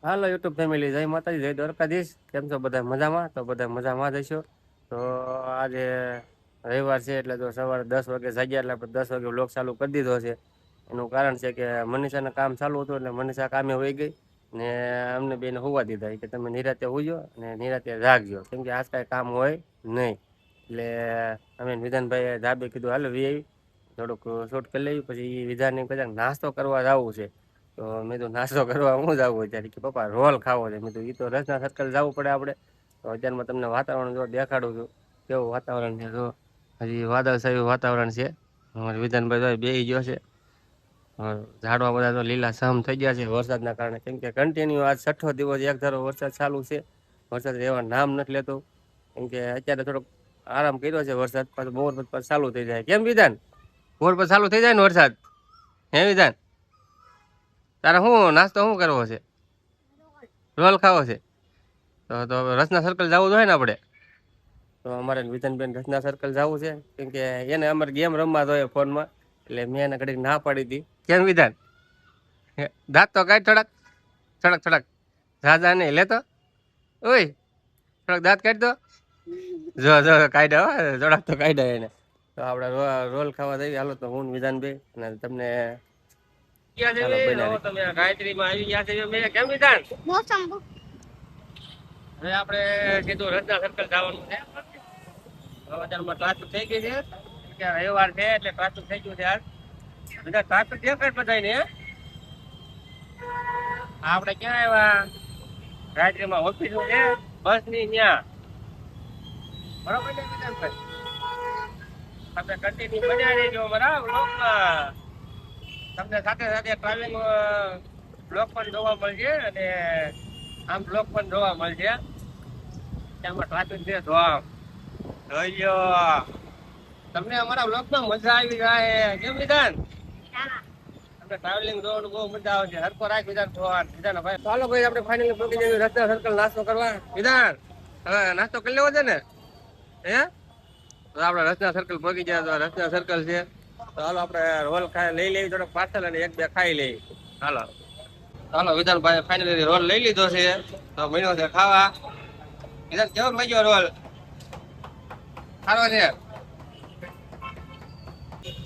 હાલો YouTube family, જય માતાજી, જય દ્વારકાધીશ. કેમ છો બધા? મજામાં? તો બધા મજામાં જ હશો. તો આજે રવિવાર છે એટલે તો સવારે 10 વાગે જાગ્યા એટલે આપણે 10 વાગે વ્લોગ ચાલુ કરી દીધો છે. એનું કારણ છે કે મનીષાને કામ ચાલુ હતું એટલે મનીષા કામે વહી ગઈ ને અમને બેને હોવા દીધા કે તમે નિરાતે હોજો અને નિરાતે જાગજો, કેમ કે આજ કાંઈ કામ હોય નહીં. એટલે અમે વિધાનભાઈ ધાબે કીધું હાલો વી આવી થોડુંક શૂટ કરી લેવી, પછી વિધાનને કદાચ નાસ્તો કરવા જવું છે. તો મેં તો નાસ્તો કરવા હું જ આવું ત્યારે કે પપ્પા રોલ ખાવો છે. મેં તો એ તો રચના સર્કલ જવું પડે આપણે. તો અત્યારમાં તમને વાતાવરણ જો દેખાડું છું કેવું વાતાવરણ છે. જો હજી વાદળછાયું વાતાવરણ છે. અમારે વિધાનભાઈ બેસી ગયો છે. ઝાડવા બધા તો લીલા સમ થઈ ગયા છે વરસાદના કારણે, કેમ કે કન્ટિન્યુ આજ 6ઠો દિવસ એક ધારો વરસાદ ચાલુ છે. વરસાદ રહેવા નામ નથી લેતો, કેમ કે અત્યારે થોડોક આરામ કર્યો છે વરસાદ, પાછું બોર પછી ચાલુ થઈ જાય. કેમ વિધાન? બોર પર ચાલુ થઈ જાય ને વરસાદ? હે વિધાન, તારે શું નાસ્તો શું કરવો છે? રોલ ખાવો છે? તો રચના સર્કલ જવું જોઈએ ને આપણે. તો અમારે વિધાનબેન રચના સર્કલ જવું છે, કેમ કે એને અમારે ગેમ રમવા જોઈએ ફોનમાં, એટલે મેં એને ઘડીક ના પાડી હતી. કેમ વિધાન? દાંત તો કાઢ થોડાક, થોડાક થોડાક ઝાઝા નહીં લેતો. ઓય થોડાક દાંત કાઢ દો. જો જો કાઢ્યા હો, થોડાક તો કાઢ્યા એને. તો આપણે રોલ ખાવા જઈએ. હાલો તો હું વિધાનભાઈ અને તમને તમે ગાયત્રીમાં આવી ગયા છે. કેમ વિધાન? હવે આપણે કીધું રચના સર્કલ જવાનું છે. અત્યારમાં ટ્રાફિક થઈ ગઈ છે, રવિવાર છે એટલે ટ્રાફિક થઈ ગયું છે. આજ બધા ટ્રાફિક દેખાય બધા ને. આપણે ક્યાં આવ્યા? ગાયત્રીમાં ઓફિસ છે બસ ની ત્યાં, બરોબર ને વિધાનભાઈ? તમે કન્ટિન્યુ બન્યા રહેજો બરાબર લોકમાં. તમને સાથે સાથે ટ્રાવેલિંગ બ્લોક પણ જોવા મળશે અને આમ બ્લોક પણ જોવા મળશે. ત્યાંમાં ટ્રાફિક છે તો જોઈ લો. તમને અમારા બ્લોકમાં મજા આવી જાય. કેમ વિધાન? તમને ટ્રાવેલિંગ જોવાનું બહુ મજા આવે છે. હરકો રાખ વિધાન ફોન. વિધાન ભાઈ ચાલો ભાઈ આપણે ફાઇનલી પહોંચી જઈએ રચના સર્કલ નાસ્તો કરવા. વિધાન હવે નાસ્તો કરી લેવો છે ને? હે તો આપણે રચના સર્કલ પહોંચી ગયા. તો રચના સર્કલ છે. તો હાલો આપણે રોલ લઈ લેવી, થોડોક પાર્સલ અને 1-2 ખાઈ લેવી. હાલો હાલો વિધાનભાઈ ફાઇનલી રોલ લઈ લીધો છે. તો મળ્યો છે ખાવા. વિધાન કેવો લાગ્યો રોલ? સારો છે.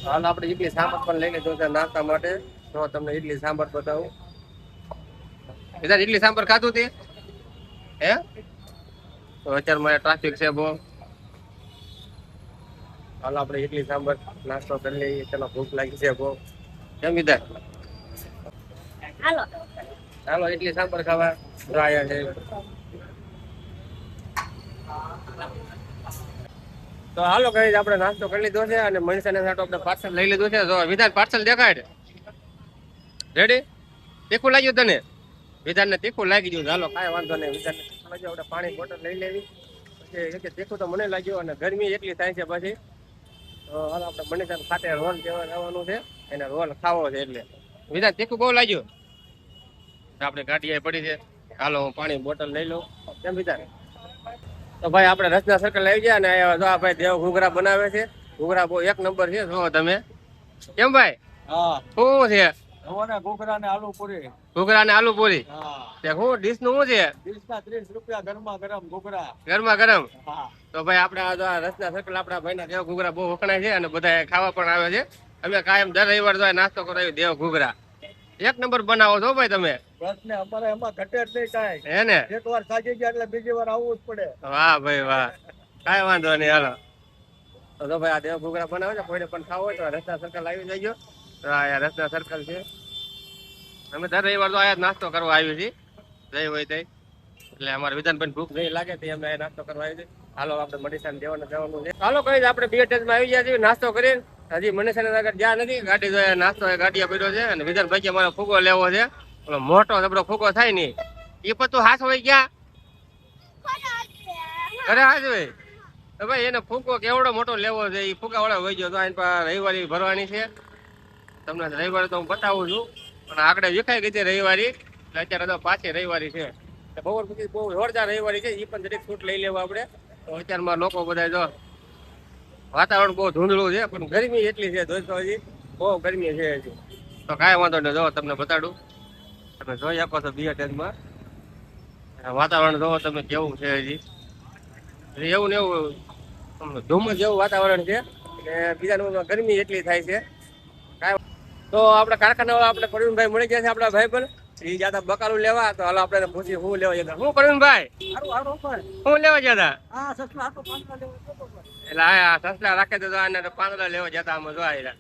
હાલ આપણે ઇડલી સાંભાર પણ લઈ લીધો છે નાસ્તા માટે. તો તમને ઇડલી સાંભાર બતાવું. વિધાન ઇડલી સાંભાર ખાધું તે? હે તો અત્યારમાં ટ્રાફિક છે બહુ. હાલ આપણે ઇડલી સાંભાર નાસ્તો કરી લઈએ. ચાલો ભૂખ લાગી છે બહુ. કેમ વિધાન? હાલો હાલો ઇડલી સાંભાર ખાવા આયા છે. તો હાલો કઈ આપણે નાસ્તો કરી લીધો છે અને મનીષાને સાથે આપણે પાર્સલ લઈ લીધું છે. જો વિધાન પાર્સલ દેખાડ. રેડી? તીખું લાગ્યું તને? વિધાનને તીખું લાગી ગયું. હાલો કાંઈ વાંધો નહીં. વિધાનને તીખું લાગ્યું, આપણે પાણી બોટલ લઈ લેવી. પછી તીખું તો મને લાગ્યું અને ગરમી એટલી થાય છે પછી. તો હાલો આપણે મનીષાને ખાતે રોલ જેવા જવાનું છે, એને રોલ ખાવો છે એટલે. વિધાન તીખું બહુ લાગ્યું? આપણે ગાડી પડી છે. હાલો હું પાણી બોટલ લઈ લઉં. કેમ વિધાન? તો ભાઈ આપણે રચના સર્કલ આવી ગયા ને જો આ ભાઈ દેવ ઘૂઘરા બનાવે છે. ઘૂઘરા બહુ 1 નંબર છે. જો તમે. કેમ ભાઈ? હા શું છે? ઘૂઘરા ને આલુ પૂરી. ઘૂઘરા ને આલુ પૂરી. હા શું ડીશ નું શું છે? ડીશ ના 30 રૂપિયા ગરમા ગરમ ઘૂઘરા. ગરમા ગરમ. હા તો ભાઈ આપણે આ રચના સર્કલ આપણા ભાઈના દેવ ઘૂઘરા બહુ વખણાય છે અને બધા ખાવા પણ આવે છે. અમે કાયમ દર રવિવાર જો નાસ્તો કરાવી દેવ ઘૂઘરા. 1 નંબર બનાવો છો ભાઈ તમે. પ્રશ્ન અમારે એમાં ઘટે જ નહીં કાંઈ. હે ને? એકવાર સાજી ગયા એટલે બીજી વાર આવવું જ પડે. વાહ ભાઈ વાહ, કાંઈ વાંધો નહીં. હાલો તો ભાઈ આ દેવ ઘૂઘરા બનાવે છે. કોઈને પણ ખાવો હોય તો રચના સર્કલ આવી જજો. તો આ રચના સર્કલ છે. અમે દર રવિવાર તો આયા નાસ્તો કરવા આવી છીએ. જઈ હોય તઈ એટલે અમારે વિધાનભાઈ ભૂખ નહીં લાગે તો અમે નાસ્તો કરવા આવી છીએ. હાલો આપણે મનીષાને જવાનું છે. હાલો કઈ આપણે બે ટેન્ટમાં આવી ગયા છીએ નાસ્તો કરીને. હજી મનીષાને આગળ જ્યાં નથી ગાડી જોઈએ નાસ્તો ગાડીએ પડ્યો છે અને વિધાનભાઈ અમારે ફૂગો લેવો છે. ઓલો મોટો જબરો ફૂગો થાય ને એ પતું હાથ હોય ગયા અરે હાજ ભાઈ. તો ભાઈ એને ફૂગો કેવડો મોટો લેવો છે એ ફૂગા વાળા હોય ગયો. તો આની પાસે રવિવારી ભરવાની છે. તમને રવિવારે તો હું બતાવું છું પણ આગળ વિખાઈ ગઈ છે રવિવારી. એટલે અત્યારે તો પાછી રવિવારી છે. બપોર પછી બહુ જોરદાર રવિવારી છે. એ પણ દરેક છૂટ લઈ લેવા આપણે. તો અત્યારમાં લોકો બધા જો વાતાવરણ બહુ ધૂંધળું છે પણ ગરમી એટલી છે દોસ્તો, હજી બહુ ગરમી છે હજી. તો કાંઈ વાંધો નહીં, જો તમને બતાડું. તમે જોઈ શકો છો બિયર ટેન્ટમાં વાતાવરણ જોવો તમે કેવું છે હજી એવું ને એવું ધુમ્મસ જેવું વાતાવરણ છે ને બીજા નંબરમાં ગરમી એટલી થાય છે કાંઈ તો આપણે કારખાના આપણે પ્રવીણભાઈ મળી ગયા છે આપણા ભાઈ પર એ જતા બકાલું લેવા તો હાલો આપણે પૂછીએ શું લેવા જતા શું પ્રવીણભાઈ શું લેવા જતા એટલે આ સસલા રાખે તો આને પાંદડા લેવા જતા આમાં જોવા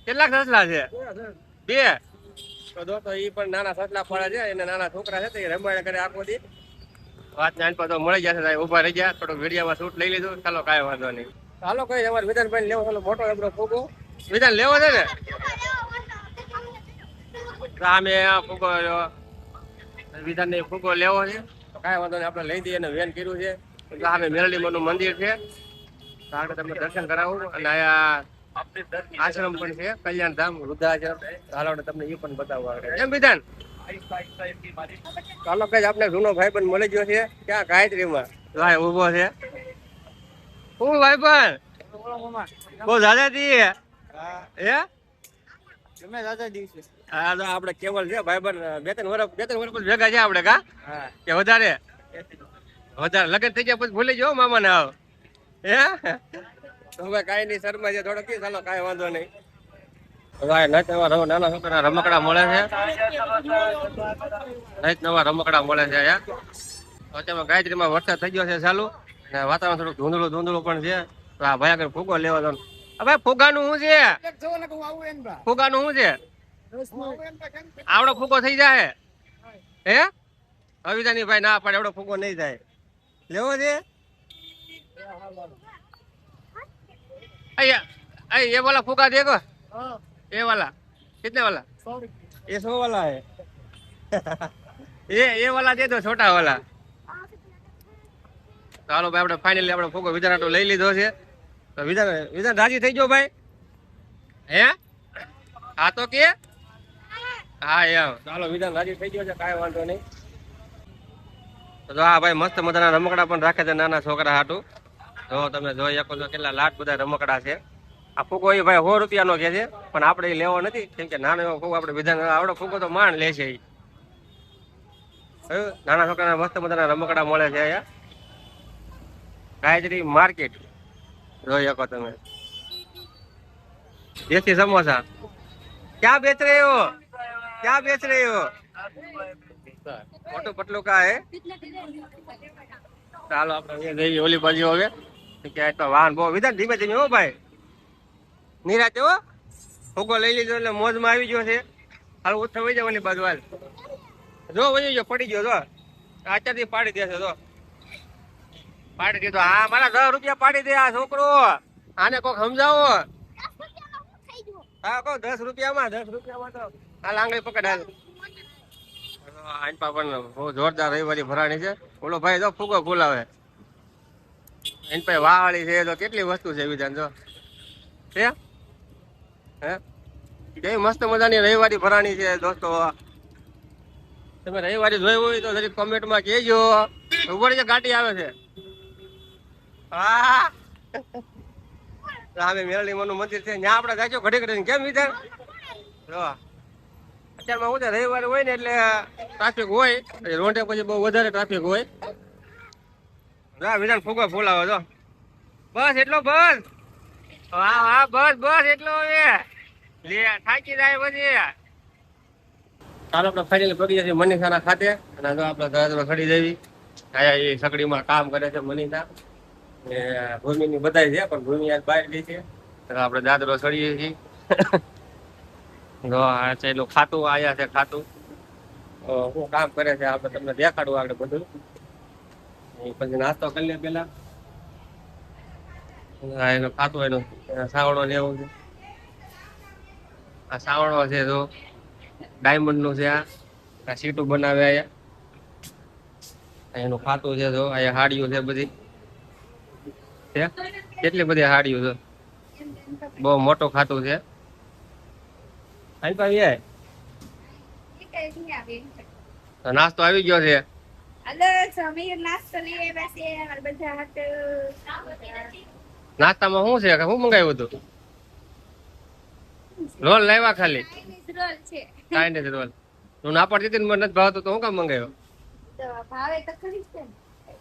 કેટલાક સસલા છે બે તો દોસ્તો એ પણ નાના સસલા પડે છે એને નાના છોકરા છે તો એ રમાડે કરે આખો દી વાત નાન પર તો મળી જશે ઉભા રહી ગયા થોડુંક વિડીયોમાં શૂટ લઈ લીધું ચાલો કાંઈ વાંધો નહીં ચાલો કઈ અમારે વિધાનભાઈ લેવો ચાલો મોટો એમનો ફૂગો વિધાન લેવો છે ને સામે ફૂગો વિધાન ને ફૂગો લેવો છે તો કાંઈ વાંધો નહીં આપણે લઈ દઈએ અને વેન કર્યું છે સામે મેરડીમાનું મંદિર છે તો આગળ તમને દર્શન કરાવું અને અહીંયા આશ્રમ પણ છે કલ્યાણધામ વૃદ્ધાશ્રમ હાલો તમને એ પણ બતાવવા એમ વિધાન ચાલો કઈ આપણે જૂનો ભાઈ પણ મળી ગયો છે ક્યાં ગાયત્રીમાં ભાઈ ઉભો છે હું ભાઈ પણ બહુ દાદા દી હે તમે દાદા દિવસે હા તો આપણે કેવલ છે ભાઈ પણ બે ત્રણ વર્ષ ભેગા છે આપણે કા કે વધારે લગ્ન થઈ ગયા પછી ભૂલી જાઓ મામા ને આવ હે તો હવે કાંઈ નહીં શર્મા છે થોડો કી ચાલો કાંઈ વાંધો નહીં નાના છોકરા રમકડા મળે છે નવા રમકડા મળે છે અત્યારમાં ગાયત્રીમાં વરસાદ થઈ ગયો છે ચાલુ ને વાતાવરણ થોડુંક ધૂંધળું પણ છે તો આ ભાઈ આગળ ફુગ્ગો લેવા દો ભાઈ ફુગ્ગાનું શું છે ફુગ્ગાનું શું છે આવડો ફુગ્ગો થઈ જાય હે અવિતાની ભાઈ ના પાડે એવડો ફુગ્ગો નહીં થાય લેવો છે ये वाला फूका देखो ये वाला कितने वाला 100 वाला है ये वाला दे दो छोटा वाला ચાલો ભાઈ આપણે ફાઇનલી આપણે ફૂગો વિધાન લઈ લીધો છે તો વિધાન રાજી થઈ ગયો ભાઈ હે હા તો કે હા એમ ચાલો વિધાન રાજી થઈ ગયો છે કાંઈ વાંધો નહીં તો હા ભાઈ મસ્ત મજાના રમકડા પણ રાખે છે નાના છોકરા હાટું જો તમે જોઈ શકો છો કેટલા લાટ બધા રમકડા છે આ ફૂગો એ ભાઈ 100 રૂપિયાનો કે છે પણ આપણે એ લેવો નથી કેમ કે નાનો એવો ફૂગો આપણે વિધાન આવડો ફૂગો તો માંડ લે છે નાના છોકરાના મસ્ત મજાના રમકડા મળે છે અહીંયા ગાયત્રી માર્કેટ જોઈ શકો તમે દેશી સમોસા ક્યાં बेच रहे हो क्या बेच रहे हो મોટું પટલું કા હે ચાલો આપણે જઈએ ઓલી બાજુ હવે ક્યાં તો વાહન બહુ વિધાન ધીમે ધીમે હો ભાઈ નિરાતે હો ફૂગો લઈ લીધો એટલે મોજમાં આવી ગયો છે હાલ ઉઠા વહી જવાની બાજુ હાલ જો વહી ગયો પડી ગયો જો અત્યારથી પાડી દેશે જો પાડી દીધો હા મારા 10 રૂપિયા પાડી દે આ છોકરો આને કોક સમજાવો હા કહો 10 રૂપિયામાં તો હાલ આંગળી પકડ હાલ આનપા પણ બહુ જોરદાર રવિવારી ભરાણી છે ઓલો ભાઈ જો ફૂગો ફૂલાવે એની પાસે વાવાળી છે તો કેટલી વસ્તુ છે વિધાન જો હે કેવી મસ્ત મજાની રવિવારી ભરાણી છે દોસ્તો તમે રવિવારી જોયું હોય તો જરી કોમેન્ટમાં કહેજો ઉપર જે ગાડી આવે છે હા સામે મેરડીમાનું મંદિર છે ત્યાં આપણે જાજો ઘડી ઘડી કેમ વિધાન જો અત્યારમાં શું છે રવિવારે હોય ને એટલે ટ્રાફિક હોય રોડે પછી બહુ વધારે ટ્રાફિક હોય વિધાન ફૂગો ફૂલાવો જો બસ એટલો બસ હા બસ એટલો હવે લે થાકી જાય પછી ચાલો આપણે ફાઇનલી પગી જઈએ મનીષાના ખાતે અને જો આપણે દાદરો સડી દેવી આયા એ સકડીમાં કામ કરે છે મનીષા ને ભૂમિની બધાય છે પણ ભૂમિ આજ બહાર ગઈ છે તો આપણે દાદરો સડીએ છીએ જો આ છે એનું ખાતું આયા છે ખાતું શું કામ કરે છે આપણે તમને દેખાડવું આગળ બધું પછી નાસ્તો કરી લે પેલા એનું ખાતું એનું સાવણો લેવું છે આ સાવણો છે જો ડાયમંડ નું છે આ સીટું બનાવે અહીંયા એનું ખાતું છે જો અહીંયા હાડીઓ છે બધી કેટલી બધી હાડીઓ છે બહુ મોટું ખાતું છે નાસ્તો આવી ગયો છે નાસ્તામાં શું છે શું મંગાવ્યું હતું રોલ લાવ્યા ખાલી ચાઇનીઝ રોલ તું ના પાડતી હતી મને નથી ભાવતો તો હું કામ મંગાવ્યો તો ભાવે તો ખરી છે ને.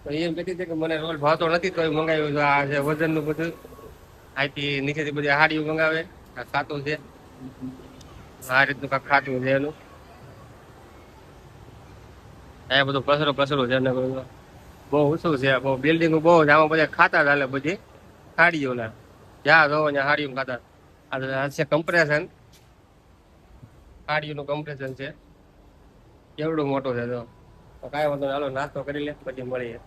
તો એમ કહેતી હતી કે મને રોલ ભાવતો નથી તો મંગાવ્યું છે. આ છે વજનનું બધું અહીંથી નીચેથી બધી હાડીઓ મંગાવે. આ ખાતું છે, આ રીતનું કાંઈક ખાતું છે એનું. આ બધું પસરો છે ને બધું બહુ ઊંચું છે, બહુ બિલ્ડિંગ બહુ છે. આમાં બધા ખાતા ચાલે બધી હાડીઓના, જ્યાં જોવો ત્યાં હાડીઓ ખાતા. આ છે કમ્પ્રેશન, હાડીઓનું કમ્પ્રેશન છે, કેવડું મોટું છે. તો કાંઈ વાંધો નહીં, હાલો નાસ્તો કરી લે પછી મળીએ.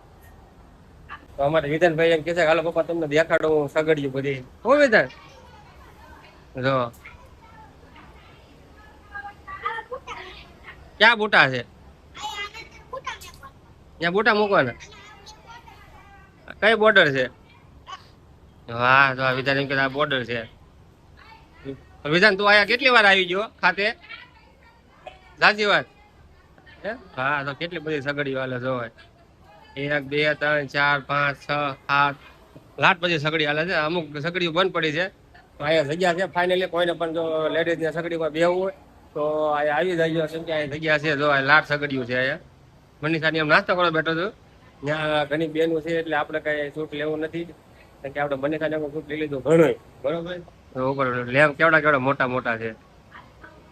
તો અમારે વિધાનભાઈ એમ કે છે હાલો પપ્પા તમને દેખાડો હું સગડિયું બધી. હું વિધાન જો ક્યાં બુટા છે, ત્યાં બુટા મૂકવાના. કઈ બોર્ડર છે? હા તો આ વિધાન એમ કે આ બોર્ડર છે. વિધાન તું આયા કેટલી વાર આવી ગયો ખાતે? સાચી વાત હે? હા તો કેટલી બધી સગડીઓ હાલે જોવાય. 1 2 3 4 5 6 7 લાટ બધી સગડી હાલે છે. અમુક સગડીઓ બંધ પડી છે. તો અહીંયા જગ્યા છે ફાઇનલી. કોઈને પણ જો લેડીઝ ને સગડીમાં બેહવું હોય તો અહીંયા આવી જાય. કેમ કે અહીંયા જગ્યા છે, જો લાટ સગડીઓ છે. અહીંયા મનીષાની એમ નાસ્તો કરવા બેઠો છું. ત્યાં ઘણી બેનું છે એટલે આપણે કઈ શૂટ લેવું નથી. કારણ કે આપણે મનીષાને શૂટ લઈ લીધું ઘણું બરોબર. ઉપર લેમ્પ કેવડા મોટા મોટા છે.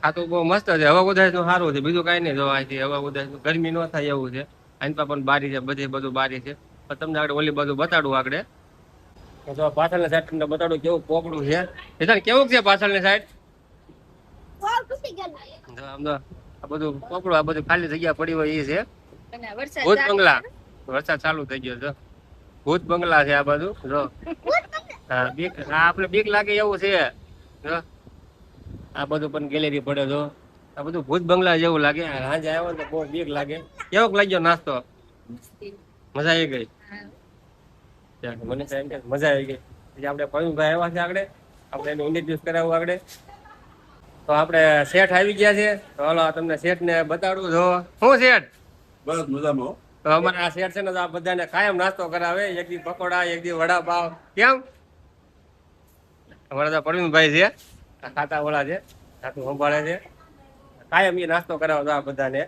આ તો બહુ મસ્ત છે. હવા ઉદાસ નું સારું છે, બીજું કઈ નહીં. જો અહીંથી હવા ઉદાસ ગરમી ન થાય એવું છે. અહીં પણ બારી છે, બધું બારી છે. તમને આગળ ઓલી બાજુ બતાડું આગળ. તો પાછળની સાઈડ તમને બતાડું કેવું પોપડું છે. કેવું છે પાછળની સાઈડ? જો આમ તો આ બધું પોપડું, આ બધું ખાલી જગ્યા પડી હોય એ છે ભૂત બંગલા. વરસાદ ચાલુ થઈ ગયો છે, ભૂત બંગલા છે આ બધું. જો હા બીક, આપણે બીક લાગે એવું છે. જો આ બધું પણ ગેલેરી પડે. જો આ બધું ભૂત બંગલા જેવું લાગે. સાંજે આવ્યો તો બહુ બીક લાગે. કેવોક લાગ્યો નાસ્તો? મજા આવી ગઈ? મને મજા આવી ગઈ. પછી આપણે પવીનભાઈ આવ્યા છે આગળ, આપણે એનું ઇન્ટ્રોડ્યુસ કરાવવું આગળ. તો આપણે શેઠ આવી ગયા છે. તો હાલો તમને શેઠ ને બતાડું. જો શું શેઠ? બસ મજામાં. તો અમારે આ શેઠ છે ને આ બધાને કાયમ નાસ્તો કરાવે. એક દી પકોડા, એક દી વડાપાવ. કેમ? અમારા તો પ્રવીણભાઈ છે, આ ખાતા વાળા છે, ખાતું સંભાળે છે. કાયમ એ નાસ્તો કરાવે આ બધાને.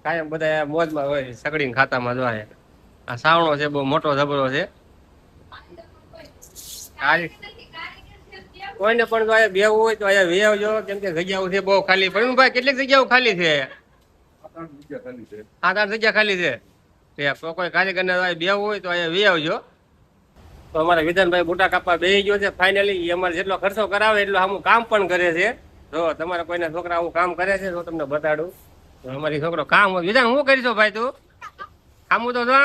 કાયમ બધા મોજમાં હોય સગડીને ખાતામાં જોવાય. આ સાવણો છે, બહુ મોટો જબરો છે. કોઈને પણ જો અહીંયા બેવું હોય તો અહીંયા વે આવજો. કેમ કે જગ્યાઓ છે બહુ ખાલી. પ્રવીણભાઈ કેટલીક જગ્યાઓ ખાલી છે? 7-8 જગ્યા ખાલી છે. તો કોઈ કારીગરને બેવું હોય તો અહીંયા વે આવજો. તો અમારા વિધાનભાઈ બુટા કાપવા બેસી ગયો છે ફાઇનલી. એ અમારે જેટલો ખર્ચો કરાવે એટલો આમું કામ પણ કરે છે. જો તમારા કોઈના છોકરા આવું કામ કરે છે તો તમને બતાડું. તો અમારી છોકરો કામ વિધાન શું કરીશો ભાઈ તું? આમું તો જો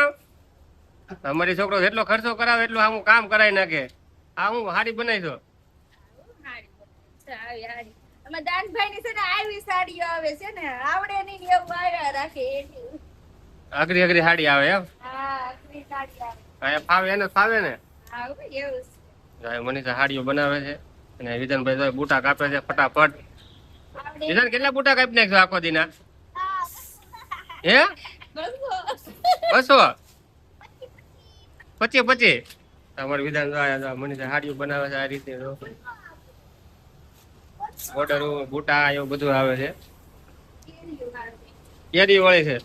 અમારી છોકરો જેટલો ખર્ચો કરાવે એટલું આમું કામ કરાવી નાખે. આ હું હાડી બનાવીશો? અમે દાનભાઈ ની છે ને આવી સાડીઓ આવે છે ને આવડે નહીં એવું આવ્યા રાખે. અઘરી અઘરી હાડી આવે એમ? હા અઘરી સાડી આવે. અહીંયા ફાવે એને ફાવે ને. હા એવું છે. મનીષા હાડીઓ બનાવે છે અને વિધાનભાઈ બુટા કાપે છે ફટાફટ. વિધાન કેટલા બુટા કાપી નાખશો આખો દીના? હે 200? 25? અમારે વિધાન મનીષા હાડીઓ બનાવે છે આ રીતે. બોર્ડર બુટા એવું બધું આવે છે. કેરી વાળી છે.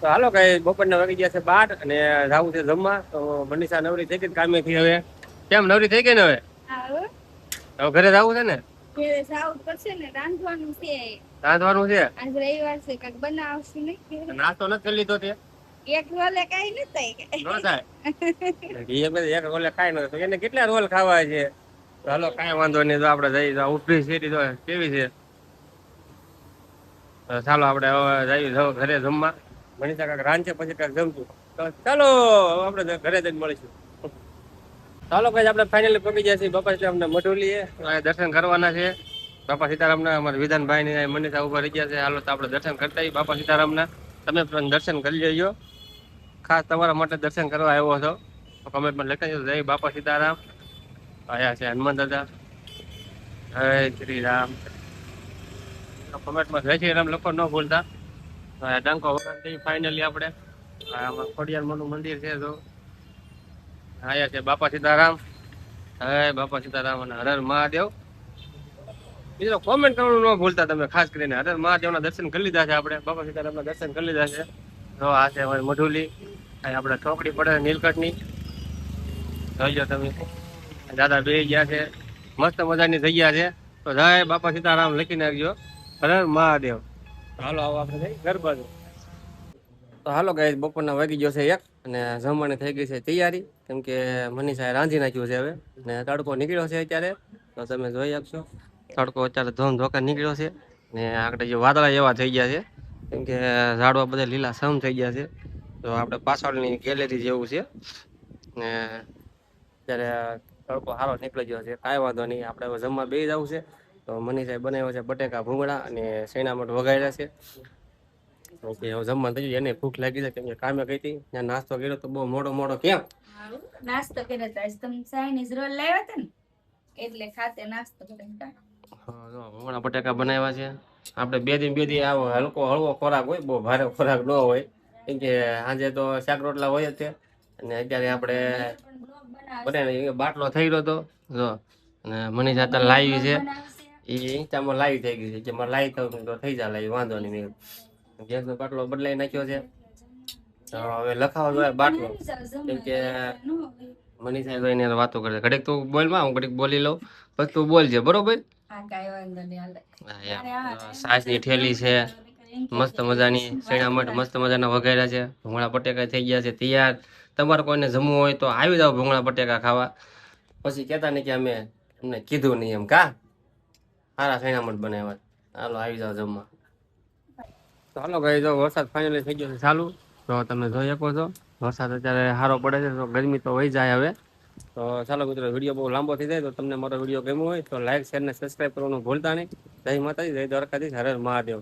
તો હાલો કઈ બપોરના વાગી ગયા છે 12 અને જવું છે જમવા. તો મનીષા નવરી થઈ ગઈ કામેથી. હવે કેમ નવરી થઈ ગઈ ને? હવે ઘરે જવું છે ને? રાંધવાનું છે. આજ રવિવાર છે, કાક બનાવશું નહીં. નાસ્તો નથી કરી લીધો તે? એક રોલે કઈ નથી ન થાય. એક રોલે ખાઈ ન તો એને કેટલા રોલ ખાવા છે? હાલો કાંઈ વાંધો નહીં. તો આપણે જઈ ઉભી સીટી તો કેવી છે. ચાલો આપણે હવે જઈએ ઘરે જમવા. મનીષા કાંક રાંધે પછી કાંક જમશું. તો ચાલો આપણે ઘરે જઈને મળીશું. ચાલો કઈ આપણે ફાઇનલી પગી જાય છે બાપા સીતારામને મઢુલીએ. દર્શન કરવાના છે બાપા સીતારામના. અમારા વિધાનભાઈ ની મનીષા ઉભા રહી ગયા છે. હાલો તો આપણે દર્શન કરતા આવીએ બાપા સીતારામના. તમે પણ દર્શન કરી લેજો. ખાસ તમારા માટે દર્શન કરવા આવ્યો છો તો કમેન્ટમાં લખી દેજો જય બાપા સીતારામ. આયા છે હનુમાન દાદા. જય શ્રી રામ. કમેન્ટમાં જય શ્રી રામ લખો ન ભૂલતા. ડંકો વગાડી ફાઇનલી આપણે. ખોડિયારમાંનું મંદિર છે. તો આયા છે બાપા સીતારામ. હે બાપા સીતારામ અને હર હર મહાદેવ. મિત્રો કોમેન્ટ કરવાનું ન ભૂલતા તમે ખાસ કરીને. હર મહાદેવના દર્શન કરી લીધા છે આપણે, બાપા સીતારામના દર્શન કરી લીધા છે. તો આ છે અમારી મઢુલી, અહીં આપણે ચોકડી પડે નીલકંઠની, જોઈ લો તમે. દાદા બે ગયા છે, મસ્ત મજાની જગ્યા છે. તો જય બાપા સીતારામ લખી નાખજો. હર મહાદેવ. હાલો આવો આપણે જઈ ઘર બાજુ. તો હાલો ગાઈસ, બપોરના વાગી ગયો છે 1 અને જમવાની થઈ ગઈ છે તૈયારી, કેમ કે મનીષાએ રાંધી નાખ્યું છે હવે. ને તડકો નીકળ્યો છે અત્યારે, તો તમે જોઈ શકશો તડકો અત્યારે ધોમ ધોકા નીકળ્યો છે. ને આગળ જે વાદળા એવા થઈ ગયા છે, કેમ કે ઝાડવા બધા લીલા સમ થઈ ગયા છે. તો આપણે પાછળની ગેલેરી જેવું છે. ને અત્યારે તડકો સારો નીકળી ગયો છે, કાંઈ વાંધો નહીં. આપણે હવે જમવા બેસી જવું છે. તો મનીષાએ બનાવ્યો છે બટેકા ભૂંગળા અને શેણા મઠ વઘાર્યા છે. ઓકે, હવે જમવા થઈ ગયું. એને ભૂખ લાગી છે, કેમ કે કામે ગઈ હતી ત્યાં નાસ્તો કર્યો તો બહુ મોડો મોડો. કેમ નાસ્તો કર્યો તો આજ તમે ચાઇનીઝ રોલ લાવ્યા હતા ને એટલે ખાતે નાસ્તો કર્યો. હા, જો ભૂંગળા બટેકા બનાવ્યા છે. આપણે બે દી આવો હલકો હળવો ખોરાક હોય, બહુ ભારે ખોરાક ન હોય, કેમ કે સાંજે તો શાક રોટલા હોય જ છે. અને અત્યારે આપણે બનાવીને બાટલો થઈ ગયો હતો જો. અને મનીષા અત્યારે લાવી છે, એ ઈંચામાં લાવી થઈ ગઈ છે, કે મારે લાવી થયું તો થઈ જાય લાવી, વાંધો નહીં. મેં ગેસનો બાટલો બદલાઈ નાખ્યો છે. તો હવે લખાવો જોઈએ બાટલો, કેમ કે મનીષા તો એની હારે વાતો કરે. ઘડીક તું બોલમાં, હું ઘડીક બોલી લઉં, પછી તું બોલજે, બરોબર? હા, કાંઈ વાંધો નહીં, હાલે. સાસની ઠેલી છે મસ્ત મજાની, શેણા મઠ મસ્ત મજાના વઘાર્યા છે. ભૂંગળા બટેકા થઈ ગયા છે તૈયાર. તમારે કોઈને જમવું હોય તો આવી જાવ ભૂંગળા બટેકા ખાવા. પછી કહેતા નહીં કે અમે અમને કીધું નહીં એમ. કા સારા શેણા મઠ બનાવ્યા. હાલો આવી જાવ જમવા. તો હાલો ગાઈ, જો વરસાદ ફાઇનલી થઈ ગયો છે ચાલુ. તો તમે જોઈ શકો છો વરસાદ અત્યારે સારો પડે છે, તો ગરમી તો વહી જાય હવે. તો ચાલો મિત્રો, વિડીયો બહુ લાંબો થઈ જાય. તો તમને મારો વિડીયો ગમ્યો હોય તો લાઈક, શેર ને સબસ્ક્રાઈબ કરવાનું ભૂલતા નહીં. જય માતાજી, જય દ્વારકાધીશ, હર હર મહાદેવ.